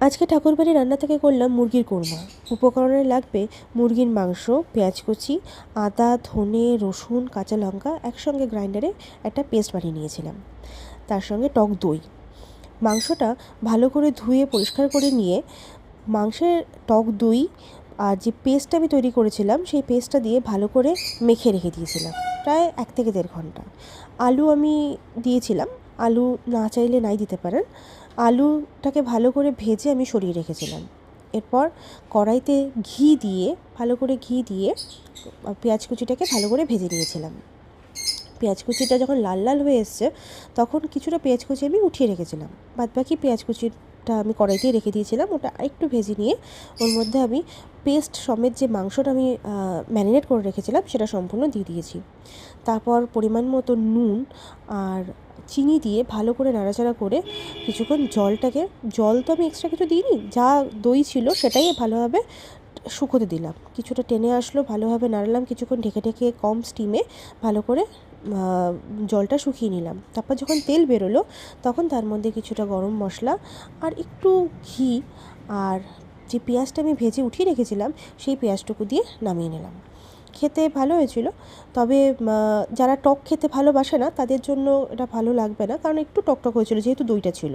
আজকে ঠাকুরবাড়ির রান্না থেকে করলাম মুরগির কোরমা। উপকরণে লাগবে মুরগির মাংস, পেঁয়াজ কুচি, আদা, ধনে, রসুন, কাঁচা লঙ্কা একসঙ্গে গ্রাইন্ডারে একটা পেস্ট বানিয়ে নিয়েছিলাম। তার সঙ্গে টক দই। মাংসটা ভালো করে ধুয়ে পরিষ্কার করে নিয়ে মাংসের টক দই আর যে পেস্টটা আমি তৈরি করেছিলাম সেই পেস্টটা দিয়ে ভালো করে মেখে রেখে দিয়েছিলাম প্রায় 1 থেকে 1.5 ঘন্টা। আলু আমি দিয়েছিলাম, আলু না চাইলে নাই দিতে পারেন। আলুটাকে ভালো করে ভেজে আমি সরিয়ে রেখেছিলাম। এরপর কড়াইতে ভালো করে ঘি দিয়ে পেঁয়াজ কুচিটাকে ভালো করে ভেজে নিয়েছিলাম। পেঁয়াজ কুচিটা যখন লাল লাল হয়ে এসছে তখন কিছুটা পেঁয়াজ কুচি আমি উঠিয়ে রেখেছিলাম, বাদবাকি পেঁয়াজ কুচিটা আমি কড়াইতেই রেখে দিয়েছিলাম। ওটা আরেকটু ভেজে নিয়ে ওর মধ্যে আমি পেস্ট সমেত যে মাংসটা আমি ম্যারিনেট করে রেখেছিলাম সেটা সম্পূর্ণ দিয়ে দিয়েছি। তারপর পরিমাণ মতো নুন আর চিনি দিয়ে ভালো করে নাড়াচাড়া করে কিছুক্ষণ জল তো আমি এক্সট্রা কিছু দিইনি, যা দই ছিল সেটাই ভালোভাবে শুকোতে দিলাম। কিছুটা টেনে আসলো, ভালোভাবে নাড়লাম, কিছুক্ষণ ঢেকে ঢেকে কম স্টিমে ভালো করে জলটা শুকিয়ে নিলাম। তারপর যখন তেল বেরোলো তখন তার মধ্যে কিছুটা গরম মশলা আর একটু ঘি আর যে পেঁয়াজটা আমি ভেজে উঠিয়ে রেখেছিলাম সেই পেঁয়াজটুকু দিয়ে নামিয়ে নিলাম। খেতে ভালো হয়েছিল, তবে যারা টক খেতে ভালোবাসে না তাদের জন্য এটা ভালো লাগবে না, কারণ একটু টকটক হয়েছিল যেহেতু দইটা ছিল।